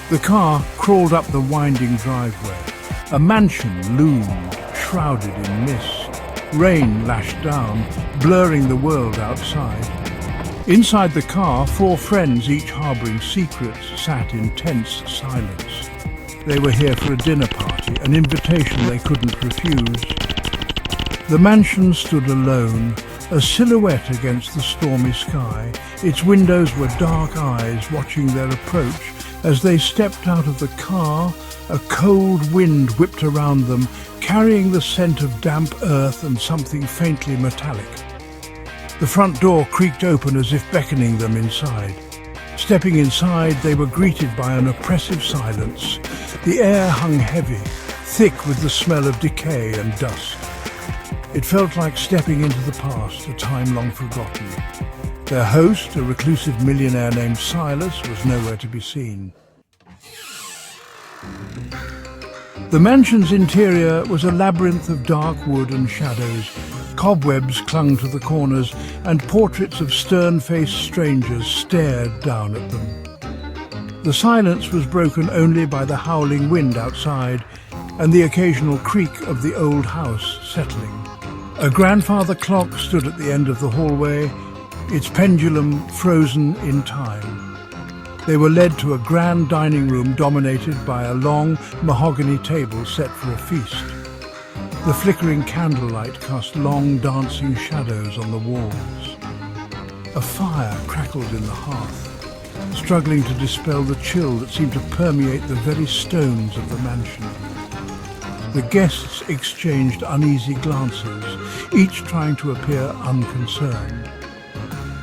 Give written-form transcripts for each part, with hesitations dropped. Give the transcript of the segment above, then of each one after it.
The car crawled up the winding driveway. A mansion loomed, shrouded in mist. Rain lashed down, blurring the world outside. Inside the car, 4 friends, each harboring secrets, sat in tense silence. They were here for a dinner party, an invitation they couldn't refuse. The mansion stood alone, a silhouette against the stormy sky. Its windows were dark eyes watching their approach. As they stepped out of the car, a cold wind whipped around them, carrying the scent of damp earth and something faintly metallic. The front door creaked open as if beckoning them inside. Stepping inside, they were greeted by an oppressive silence. The air hung heavy, thick with the smell of decay and dust. It felt like stepping into the past, a time long forgotten. Their host, a reclusive millionaire named Silas, was nowhere to be seen. The mansion's interior was a labyrinth of dark wood and shadows. Cobwebs clung to the corners, and portraits of stern-faced strangers stared down at them. The silence was broken only by the howling wind outside and the occasional creak of the old house settling. A grandfather clock stood at the end of the hallway, its pendulum frozen in time. They were led to a grand dining room dominated by a long mahogany table set for a feast. The flickering candlelight cast long dancing shadows on the walls. A fire crackled in the hearth, struggling to dispel the chill that seemed to permeate the very stones of the mansion. The guests exchanged uneasy glances, each trying to appear unconcerned.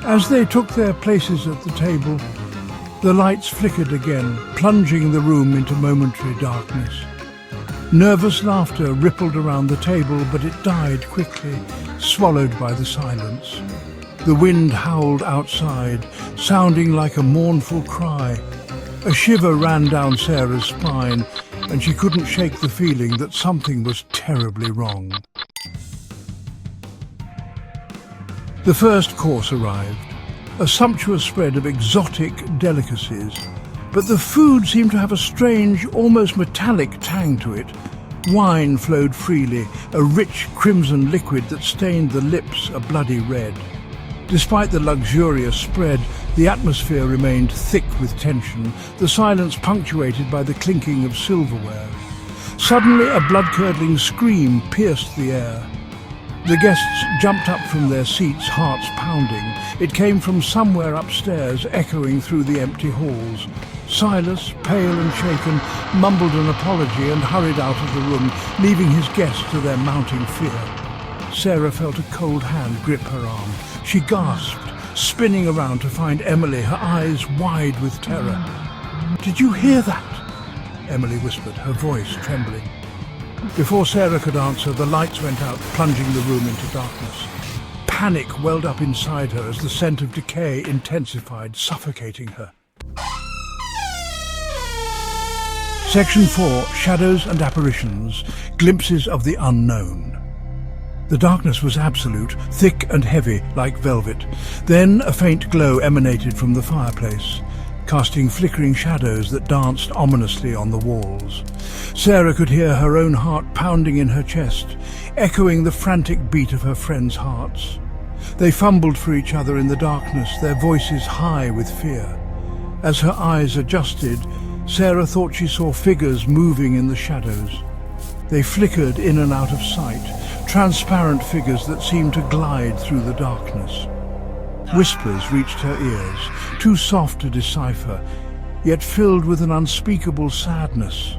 As they took their places at the table, the lights flickered again, plunging the room into momentary darkness. Nervous laughter rippled around the table, but it died quickly, swallowed by the silence. The wind howled outside, sounding like a mournful cry. A shiver ran down Sarah's spine, and she couldn't shake the feeling that something was terribly wrong. The first course arrived, a sumptuous spread of exotic delicacies. But the food seemed to have a strange, almost metallic tang to it. Wine flowed freely, a rich crimson liquid that stained the lips a bloody red. Despite the luxurious spread, the atmosphere remained thick with tension, the silence punctuated by the clinking of silverware. Suddenly, a blood-curdling scream pierced the air. The guests jumped up from their seats, hearts pounding. It came from somewhere upstairs, echoing through the empty halls. Silas, pale and shaken, mumbled an apology and hurried out of the room, leaving his guests to their mounting fear. Sarah felt a cold hand grip her arm. She gasped, spinning around to find Emily, her eyes wide with terror. "Did you hear that?" Emily whispered, her voice trembling. Before Sarah could answer, the lights went out, plunging the room into darkness. Panic welled up inside her as the scent of decay intensified, suffocating her. Section 4, Shadows and Apparitions, Glimpses of the Unknown. The darkness was absolute, thick and heavy, like velvet. Then a faint glow emanated from the fireplace, casting flickering shadows that danced ominously on the walls. Sarah could hear her own heart pounding in her chest, echoing the frantic beat of her friends' hearts. They fumbled for each other in the darkness, their voices high with fear. As her eyes adjusted, Sarah thought she saw figures moving in the shadows. They flickered in and out of sight, transparent figures that seemed to glide through the darkness. Whispers reached her ears, too soft to decipher, yet filled with an unspeakable sadness.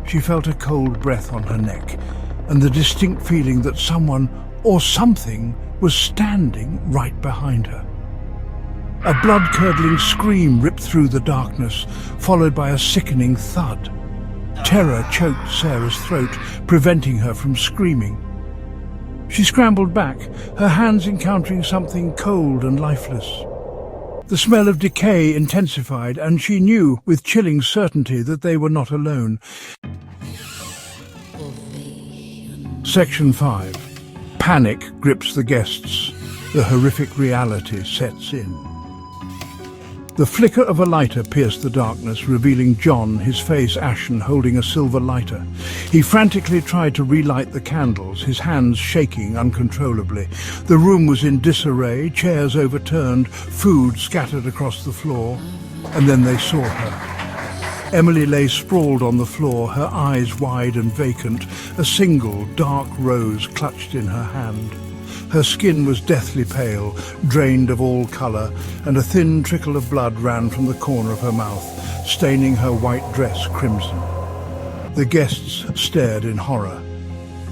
She felt a cold breath on her neck, and the distinct feeling that someone or something was standing right behind her. A blood-curdling scream ripped through the darkness, followed by a sickening thud. Terror choked Sarah's throat, preventing her from screaming. She scrambled back, her hands encountering something cold and lifeless. The smell of decay intensified, and she knew with chilling certainty that they were not alone. Section 5. Panic grips the guests. The horrific reality sets in. The flicker of a lighter pierced the darkness, revealing John, his face ashen, holding a silver lighter. He frantically tried to relight the candles, his hands shaking uncontrollably. The room was in disarray, chairs overturned, food scattered across the floor. And then they saw her. Emily lay sprawled on the floor, her eyes wide and vacant, a single dark rose clutched in her hand. Her skin was deathly pale, drained of all colour, and a thin trickle of blood ran from the corner of her mouth, staining her white dress crimson. The guests stared in horror,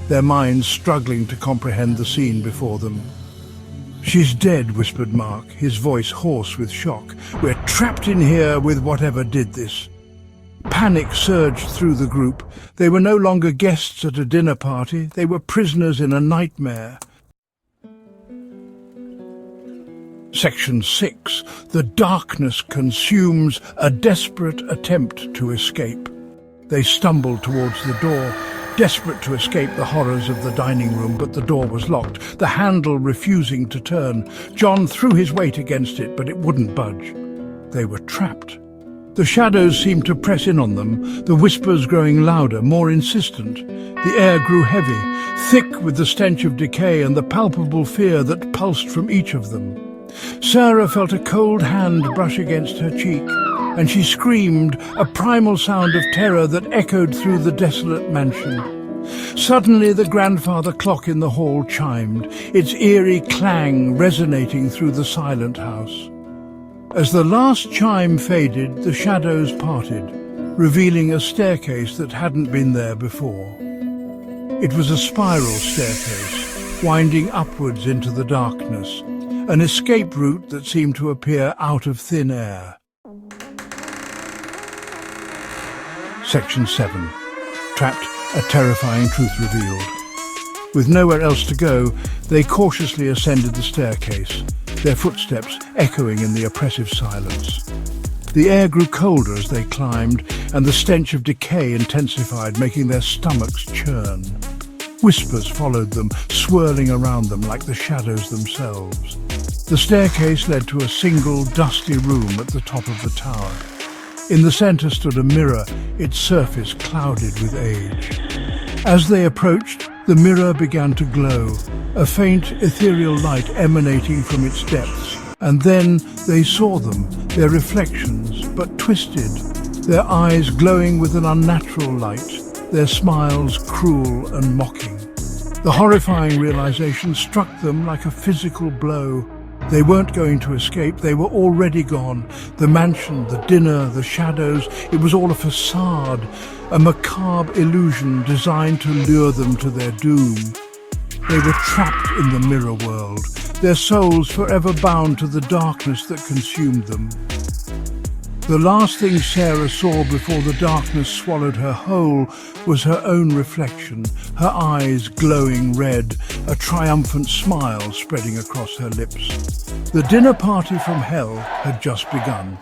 their minds struggling to comprehend the scene before them. "She's dead," whispered Mark, his voice hoarse with shock. "We're trapped in here with whatever did this." Panic surged through the group. They were no longer guests at a dinner party, they were prisoners in a nightmare. Section 6. The darkness consumes, a desperate attempt to escape. They stumbled towards the door, desperate to escape the horrors of the dining room, but the door was locked, the handle refusing to turn. John threw his weight against it, but it wouldn't budge. They were trapped. The shadows seemed to press in on them, the whispers growing louder, more insistent. The air grew heavy, thick with the stench of decay and the palpable fear that pulsed from each of them. Sarah felt a cold hand brush against her cheek, and she screamed, a primal sound of terror that echoed through the desolate mansion. Suddenly the grandfather clock in the hall chimed, its eerie clang resonating through the silent house. As the last chime faded, the shadows parted, revealing a staircase that hadn't been there before. It was a spiral staircase, winding upwards into the darkness, an escape route that seemed to appear out of thin air. Section 7. Trapped, a terrifying truth revealed. With nowhere else to go, they cautiously ascended the staircase, their footsteps echoing in the oppressive silence. The air grew colder as they climbed, and the stench of decay intensified, making their stomachs churn. Whispers followed them, swirling around them like the shadows themselves. The staircase led to a single, dusty room at the top of the tower. In the centre stood a mirror, its surface clouded with age. As they approached, the mirror began to glow, a faint, ethereal light emanating from its depths. And then they saw them, their reflections, but twisted, their eyes glowing with an unnatural light, their smiles cruel and mocking. The horrifying realization struck them like a physical blow. They weren't going to escape, they were already gone. The mansion, the dinner, the shadows, it was all a facade, a macabre illusion designed to lure them to their doom. They were trapped in the mirror world, their souls forever bound to the darkness that consumed them. The last thing Sarah saw before the darkness swallowed her whole was her own reflection, her eyes glowing red, a triumphant smile spreading across her lips. The dinner party from hell had just begun.